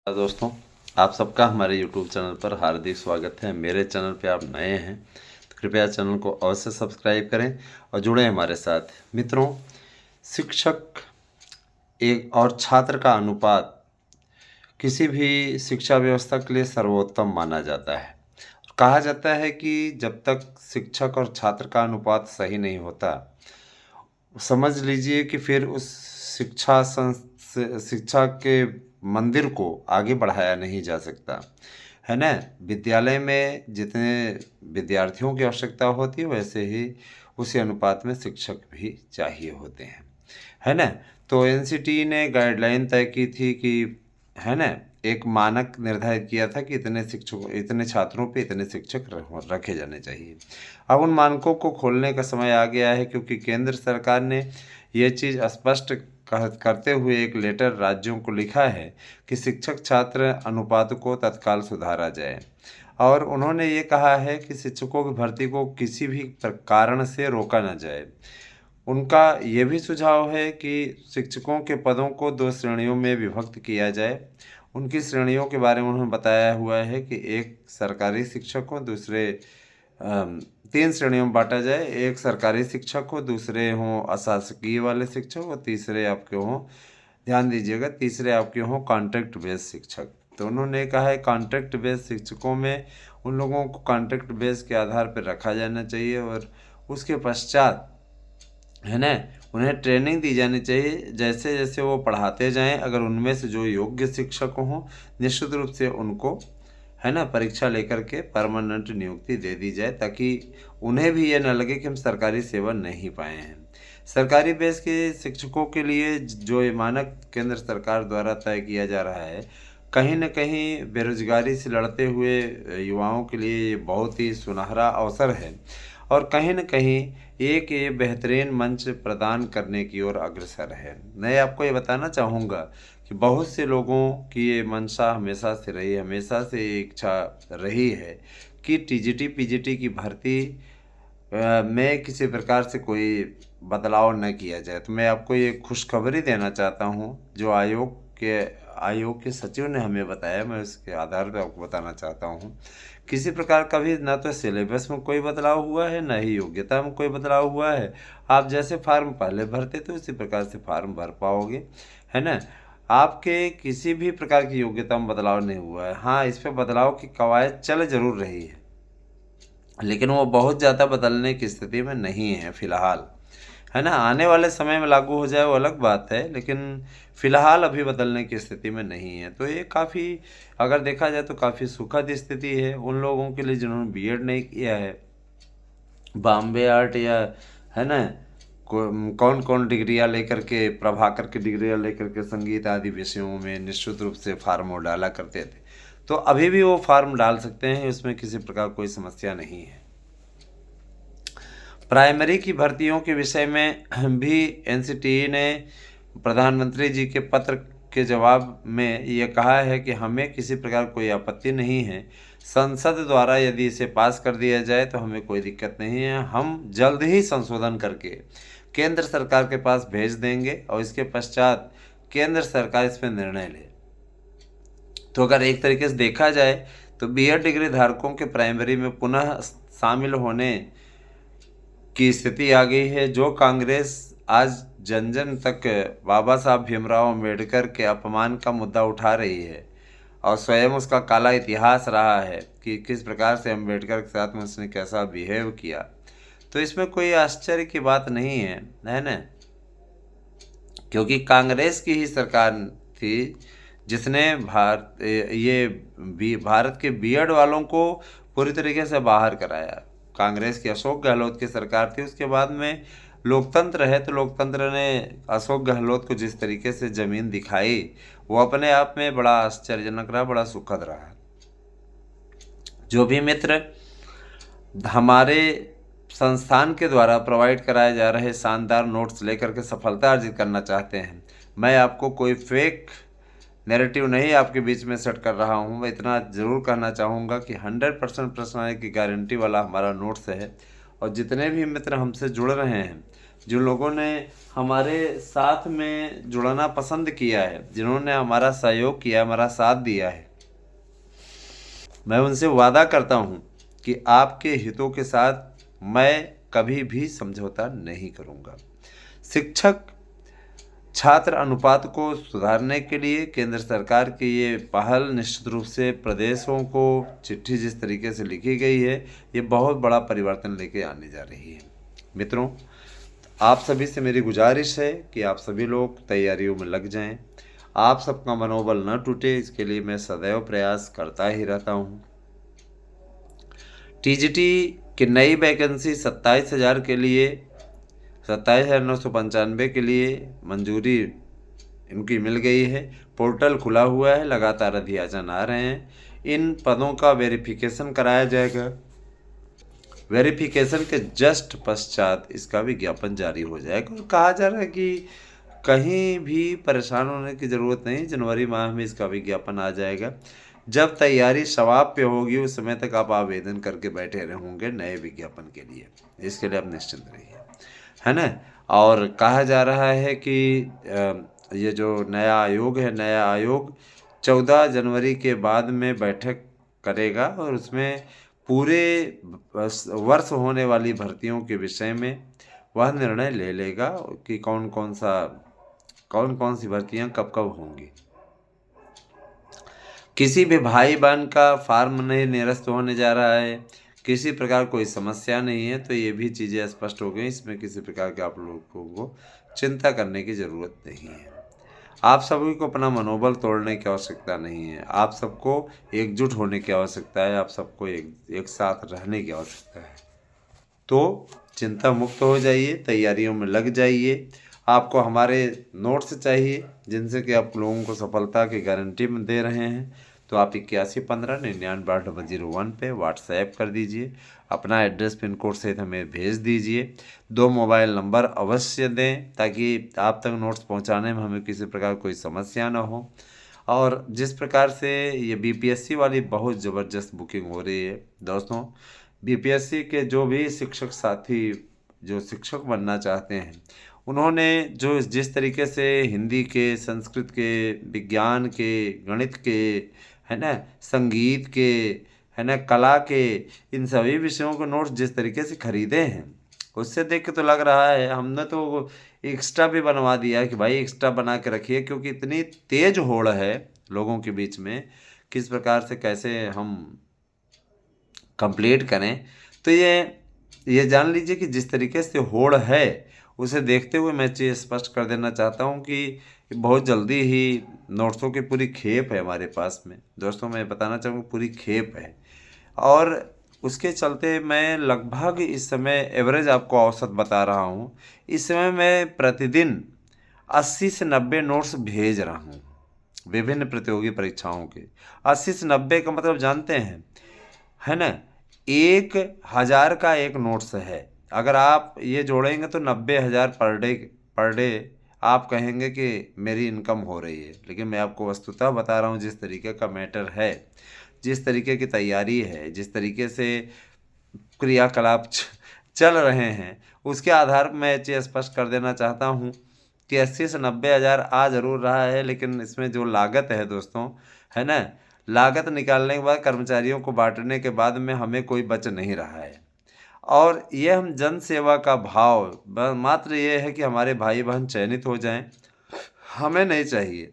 दोस्तों, आप सबका हमारे YouTube चैनल पर हार्दिक स्वागत है। मेरे चैनल पे आप नए हैं तो कृपया चैनल को अवश्य सब्सक्राइब करें और जुड़ें हमारे साथ। मित्रों, शिक्षक एक और छात्र का अनुपात किसी भी शिक्षा व्यवस्था के लिए सर्वोत्तम माना जाता है। कहा जाता है कि जब तक शिक्षक और छात्र का अनुपात सही नहीं होता, समझ लीजिए कि फिर उस शिक्षा के मंदिर को आगे बढ़ाया नहीं जा सकता, है ना। विद्यालय में जितने विद्यार्थियों की आवश्यकता होती है, वैसे ही उसी अनुपात में शिक्षक भी चाहिए होते हैं, है ना। तो एनसीटी ने गाइडलाइन तय की थी कि, है ना, एक मानक निर्धारित किया था कि इतने छात्रों पे इतने शिक्षक रखे जाने चाहिए। अब उन मानकों को खोलने का समय आ गया है, क्योंकि केंद्र सरकार ने ये चीज़ स्पष्ट करते हुए एक लेटर राज्यों को लिखा है कि शिक्षक छात्र अनुपात को तत्काल सुधारा जाए। और उन्होंने ये कहा है कि शिक्षकों की भर्ती को किसी भी कारण से रोका न जाए। उनका ये भी सुझाव है कि शिक्षकों के पदों को 2 श्रेणियों में विभक्त किया जाए। उनकी श्रेणियों के बारे में उन्होंने बताया हुआ है कि एक सरकारी शिक्षक हो, दूसरे 3 श्रेणियों में बांटा जाए। एक सरकारी शिक्षक हो, दूसरे हों अशासकीय वाले शिक्षक और तीसरे आपके हों, ध्यान दीजिएगा, तीसरे आपके हों कॉन्ट्रैक्ट बेस्ड शिक्षक। तो उन्होंने कहा है कॉन्ट्रैक्ट बेस्ड शिक्षकों में उन लोगों को कॉन्ट्रैक्ट बेस के आधार पर रखा जाना चाहिए और उसके पश्चात, है ना, उन्हें ट्रेनिंग दी जानी चाहिए। जैसे जैसे वो पढ़ाते जाएं, अगर उनमें से जो योग्य शिक्षक हों, निश्चित रूप से उनको, है ना, परीक्षा लेकर के परमानेंट नियुक्ति दे दी जाए, ताकि उन्हें भी ये न लगे कि हम सरकारी सेवा नहीं पाए हैं। सरकारी बेस के शिक्षकों के लिए जो ये मानक केंद्र सरकार द्वारा तय किया जा रहा है, कहीं न कहीं बेरोजगारी से लड़ते हुए युवाओं के लिए ये बहुत ही सुनहरा अवसर है और कहीं न कहीं एक ये बेहतरीन मंच प्रदान करने की ओर अग्रसर है। मैं आपको ये बताना चाहूँगा कि बहुत से लोगों की ये मंशा हमेशा से रही है, हमेशा से ये इच्छा रही है कि टीजीटी पीजीटी की भर्ती में किसी प्रकार से कोई बदलाव न किया जाए। तो मैं आपको ये खुशखबरी देना चाहता हूँ, जो आयोग के सचिव ने हमें बताया, मैं उसके आधार पर आपको बताना चाहता हूँ। किसी प्रकार का भी ना तो सिलेबस में कोई बदलाव हुआ है, ना ही योग्यता में कोई बदलाव हुआ है। आप जैसे फार्म पहले भरते थे उसी प्रकार से फार्म भर पाओगे, है ना। आपके किसी भी प्रकार की योग्यता में बदलाव नहीं हुआ है। हाँ, इस पर बदलाव की कवायद चल जरूर रही है, लेकिन वो बहुत ज़्यादा बदलने की स्थिति में नहीं है फिलहाल, है ना। आने वाले समय में लागू हो जाए वो अलग बात है, लेकिन फिलहाल अभी बदलने की स्थिति में नहीं है। तो ये काफ़ी, अगर देखा जाए तो काफ़ी सुखद स्थिति है उन लोगों के लिए जिन्होंने बीएड नहीं किया है। बॉम्बे आर्ट या, है ना, कौन कौन डिग्रियां लेकर के, प्रभाकर की डिग्रियां लेकर के संगीत आदि विषयों में निश्चित रूप से फार्म वो डाला करते थे, तो अभी भी वो फार्म डाल सकते हैं, उसमें किसी प्रकार कोई समस्या नहीं है। प्राइमरी की भर्तियों के विषय में भी एनसीटीई ने प्रधानमंत्री जी के पत्र के जवाब में ये कहा है कि हमें किसी प्रकार कोई आपत्ति नहीं है। संसद द्वारा यदि इसे पास कर दिया जाए तो हमें कोई दिक्कत नहीं है। हम जल्द ही संशोधन करके केंद्र सरकार के पास भेज देंगे और इसके पश्चात केंद्र सरकार इस पर निर्णय ले। तो अगर एक तरीके से देखा जाए तो बीएड डिग्री धारकों के प्राइमरी में पुनः शामिल होने की स्थिति आ गई है। जो कांग्रेस आज जन जन तक बाबा साहब भीमराव अम्बेडकर के अपमान का मुद्दा उठा रही है और स्वयं उसका काला इतिहास रहा है कि किस प्रकार से अम्बेडकर के साथ में उसने कैसा बिहेव किया, तो इसमें कोई आश्चर्य की बात नहीं है, है ना। क्योंकि कांग्रेस की ही सरकार थी जिसने भारत के बीएड वालों को पूरी तरीके से बाहर कराया। कांग्रेस की अशोक गहलोत की सरकार थी, उसके बाद में लोकतंत्र है, तो लोकतंत्र ने अशोक गहलोत को जिस तरीके से ज़मीन दिखाई, वो अपने आप में बड़ा आश्चर्यजनक रहा, बड़ा सुखद रहा। जो भी मित्र हमारे संस्थान के द्वारा प्रोवाइड कराए जा रहे शानदार नोट्स लेकर के सफलता अर्जित करना चाहते हैं, मैं आपको कोई फेक नैरेटिव नहीं आपके बीच में सेट कर रहा हूं। मैं इतना ज़रूर कहना चाहूँगा कि 100% प्रश्न की गारंटी वाला हमारा नोट्स है और जितने भी मित्र हमसे जुड़ रहे हैं, जिन लोगों ने हमारे साथ में जुड़ना पसंद किया है, जिन्होंने हमारा सहयोग किया, हमारा साथ दिया है, मैं उनसे वादा करता हूँ कि आपके हितों के साथ मैं कभी भी समझौता नहीं करूँगा। शिक्षक छात्र अनुपात को सुधारने के लिए केंद्र सरकार की ये पहल निश्चित रूप से प्रदेशों को चिट्ठी जिस तरीके से लिखी गई है, ये बहुत बड़ा परिवर्तन लेके आने जा रही है। मित्रों, आप सभी से मेरी गुजारिश है कि आप सभी लोग तैयारियों में लग जाएं। आप सबका मनोबल न टूटे, इसके लिए मैं सदैव प्रयास करता ही रहता हूँ। टीजीटी की नई वैकेंसी 27,000 के लिए 27,995 के लिए मंजूरी इनकी मिल गई है। पोर्टल खुला हुआ है, लगातार अध्याचन आ रहे हैं। इन पदों का वेरिफिकेशन कराया जाएगा। वेरिफिकेशन के जस्ट पश्चात इसका विज्ञापन जारी हो जाएगा और कहा जा रहा है कि कहीं भी परेशान होने की ज़रूरत नहीं, जनवरी माह में इसका विज्ञापन आ जाएगा। जब तैयारी शवाब पे होगी उस समय तक आप आवेदन करके बैठे रहेंगे नए विज्ञापन के लिए, इसके लिए आप निश्चिंत रहिए, है ना। और कहा जा रहा है कि ये जो नया आयोग है, नया आयोग 14 जनवरी के बाद में बैठक करेगा और उसमें पूरे वर्ष होने वाली भर्तियों के विषय में वह निर्णय ले लेगा कि कौन कौन सी भर्तियां कब कब होंगी। किसी भी भाई बहन का फार्म नहीं निरस्त होने जा रहा है, किसी प्रकार कोई समस्या नहीं है, तो ये भी चीज़ें स्पष्ट हो गई। इसमें किसी प्रकार के आप लोगों को चिंता करने की ज़रूरत नहीं है। आप सभी को अपना मनोबल तोड़ने की आवश्यकता नहीं है, आप सबको एकजुट होने की आवश्यकता है, आप सबको एक साथ रहने की आवश्यकता है। तो चिंता मुक्त हो जाइए, तैयारियों में लग जाइए। आपको हमारे नोट्स चाहिए जिनसे कि आप लोगों को सफलता की गारंटी में दे रहे हैं, तो आप 8115998001 पे व्हाट्सएप कर दीजिए। अपना एड्रेस पिन कोड सहित हमें भेज दीजिए। 2 मोबाइल नंबर अवश्य दें ताकि आप तक नोट्स पहुंचाने में हमें किसी प्रकार कोई समस्या ना हो। और जिस प्रकार से ये बीपीएससी वाली बहुत ज़बरदस्त बुकिंग हो रही है दोस्तों, बीपीएससी के जो भी शिक्षक साथी जो शिक्षक बनना चाहते हैं, उन्होंने जो जिस तरीके से हिंदी के, संस्कृत के, विज्ञान के, गणित के, है ना, संगीत के, है ना, कला के, इन सभी विषयों के नोट्स जिस तरीके से खरीदे हैं, उससे देख के तो लग रहा है हमने तो एक्स्ट्रा भी बनवा दिया है कि भाई एक्स्ट्रा बना के रखिए, क्योंकि इतनी तेज होड़ है लोगों के बीच में किस प्रकार से कैसे हम कंप्लीट करें। तो ये जान लीजिए कि जिस तरीके से होड़ है उसे देखते हुए मैं चीज़ स्पष्ट कर देना चाहता हूँ कि बहुत जल्दी ही नोट्सों की पूरी खेप है हमारे पास में। दोस्तों, मैं बताना चाहूँगा पूरी खेप है और उसके चलते मैं लगभग इस समय एवरेज आपको औसत बता रहा हूँ। इस समय मैं प्रतिदिन 80 से 90 नोट्स भेज रहा हूँ विभिन्न प्रतियोगी परीक्षाओं के। 80 से 90 का मतलब जानते हैं, है ना, 1,000 का एक नोट्स है। अगर आप ये जोड़ेंगे तो 90,000 पर डे आप कहेंगे कि मेरी इनकम हो रही है। लेकिन मैं आपको वस्तुतः बता रहा हूँ जिस तरीके का मैटर है, जिस तरीके की तैयारी है, जिस तरीके से क्रियाकलाप चल रहे हैं, उसके आधार पर मैं ये चीज़ स्पष्ट कर देना चाहता हूँ कि 80 से 90,000 आ ज़रूर रहा है, लेकिन इसमें जो लागत है दोस्तों, है ना, लागत निकालने के बाद कर्मचारियों को बांटने के बाद में हमें कोई बच नहीं रहा है। और ये हम जन सेवा का भाव मात्र ये है कि हमारे भाई बहन चयनित हो जाएं, हमें नहीं चाहिए।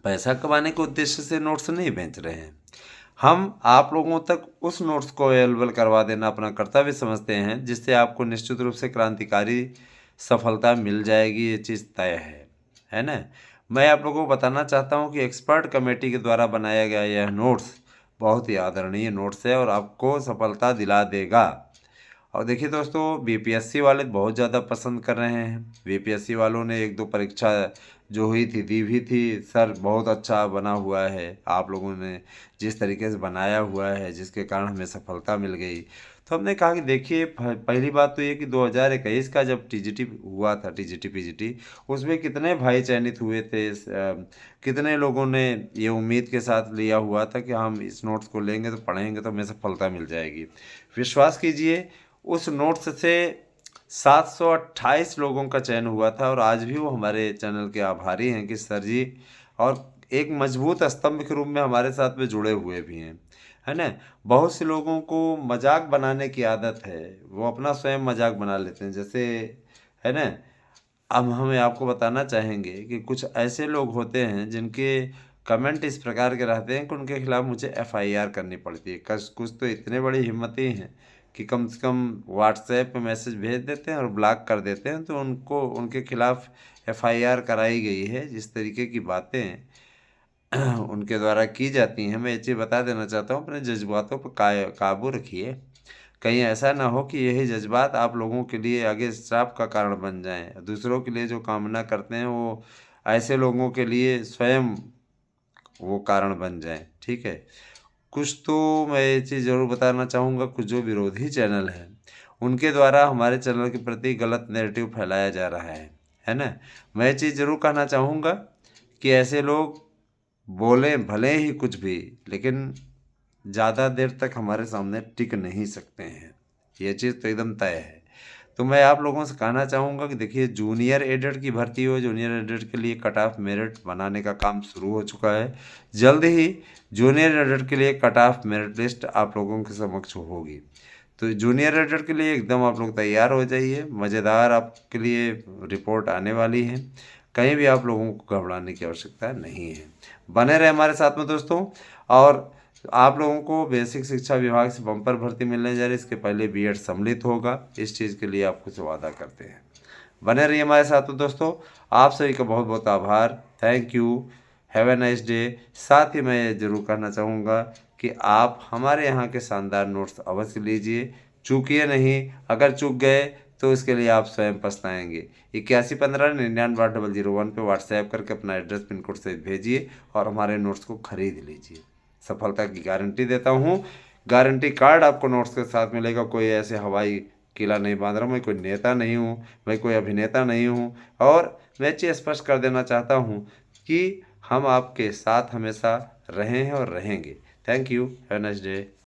पैसा कमाने के उद्देश्य से नोट्स नहीं बेच रहे हैं हम, आप लोगों तक उस नोट्स को अवेलेबल करवा देना अपना कर्तव्य समझते हैं, जिससे आपको निश्चित रूप से क्रांतिकारी सफलता मिल जाएगी, ये चीज़ तय है ना। मैं आप लोगों को बताना चाहता हूँ कि एक्सपर्ट कमेटी के द्वारा बनाया गया यह नोट्स बहुत ही आदरणीय नोट्स है और आपको सफलता दिला देगा। और देखिए दोस्तों, बीपीएससी वाले बहुत ज़्यादा पसंद कर रहे हैं। बीपीएससी वालों ने 1-2 परीक्षा जो हुई थी दी भी थी, सर बहुत अच्छा बना हुआ है, आप लोगों ने जिस तरीके से बनाया हुआ है जिसके कारण हमें सफलता मिल गई। तो हमने कहा कि देखिए, पहली बात तो ये कि 2021 का जब टीजीटी हुआ था, टीजीटी पीजीटी, उसमें कितने भाई चयनित हुए थे, कितने लोगों ने ये उम्मीद के साथ लिया हुआ था कि हम इस नोट्स को लेंगे तो पढ़ेंगे तो हमें सफलता मिल जाएगी। विश्वास कीजिए, उस नोट्स से 728 लोगों का चयन हुआ था और आज भी वो हमारे चैनल के आभारी हैं कि सर जी, और एक मजबूत स्तंभ के रूप में हमारे साथ में जुड़े हुए भी हैं, है ना। बहुत से लोगों को मजाक बनाने की आदत है, वो अपना स्वयं मजाक बना लेते हैं, जैसे, है ना। अब हमें आपको बताना चाहेंगे कि कुछ ऐसे लोग होते हैं जिनके कमेंट इस प्रकार के रहते हैं कि उनके खिलाफ मुझे एफआईआर करनी पड़ती है। कुछ कुछ तो इतने बड़ी हिम्मती हैं कि कम से कम व्हाट्सएप पे मैसेज भेज देते हैं और ब्लॉक कर देते हैं, तो उनको उनके खिलाफ एफआईआर कराई गई है। जिस तरीके की बातें उनके द्वारा की जाती हैं, मैं ये चीज़ बता देना चाहता हूँ, अपने जज्बातों पर काबू रखिए। कहीं ऐसा ना हो कि यही जज्बात आप लोगों के लिए आगे श्राप का कारण बन जाएं। दूसरों के लिए जो कामना करते हैं वो ऐसे लोगों के लिए स्वयं वो कारण बन जाएं, ठीक है। कुछ तो मैं ये चीज़ ज़रूर बताना चाहूँगा, कुछ जो विरोधी चैनल हैं उनके द्वारा हमारे चैनल के प्रति गलत नैरेटिव फैलाया जा रहा है ना। मैं ये चीज़ ज़रूर कहना चाहूँगा कि ऐसे लोग बोलें भले ही कुछ भी, लेकिन ज़्यादा देर तक हमारे सामने टिक नहीं सकते हैं, ये चीज़ तो एकदम तय है। तो मैं आप लोगों से कहना चाहूँगा कि देखिए, जूनियर एडिटर की भर्ती हो, जूनियर एडिटर के लिए कट ऑफ मेरिट बनाने का काम शुरू हो चुका है। जल्द ही जूनियर एडिटर के लिए कट ऑफ मेरिट लिस्ट आप लोगों के समक्ष होगी। तो जूनियर एडिटर के लिए एकदम आप लोग तैयार हो जाइए, मज़ेदार आपके लिए रिपोर्ट आने वाली है। कहीं भी आप लोगों को घबराने की आवश्यकता नहीं है। बने रहे हमारे साथ में दोस्तों। और आप लोगों को बेसिक शिक्षा विभाग से बम्पर भर्ती मिलने जा रही है, इसके पहले बीएड सम्मिलित होगा, इस चीज़ के लिए आपको से वादा करते हैं। बने रहिए हमारे साथ में दोस्तों। आप सभी का बहुत बहुत आभार, thank you, have a nice day. साथ ही मैं ये जरूर कहना चाहूँगा कि आप हमारे यहाँ के शानदार नोट्स अवश्य लीजिए, चूकिए नहीं। अगर चूक गए तो इसके लिए आप स्वयं पछताएंगे। 8115998001 पे व्हाट्सएप करके अपना एड्रेस पिन कोड से भेजिए और हमारे नोट्स को खरीद लीजिए। सफलता की गारंटी देता हूँ। गारंटी कार्ड आपको नोट्स के साथ मिलेगा। कोई ऐसे हवाई किला नहीं बांध रहा हूँ, मैं कोई नेता नहीं हूँ, मैं कोई अभिनेता नहीं हूँ। और मैं चीज़ स्पष्ट कर देना चाहता हूँ कि हम आपके साथ हमेशा रहे हैं और रहेंगे। Thank you, have a nice day.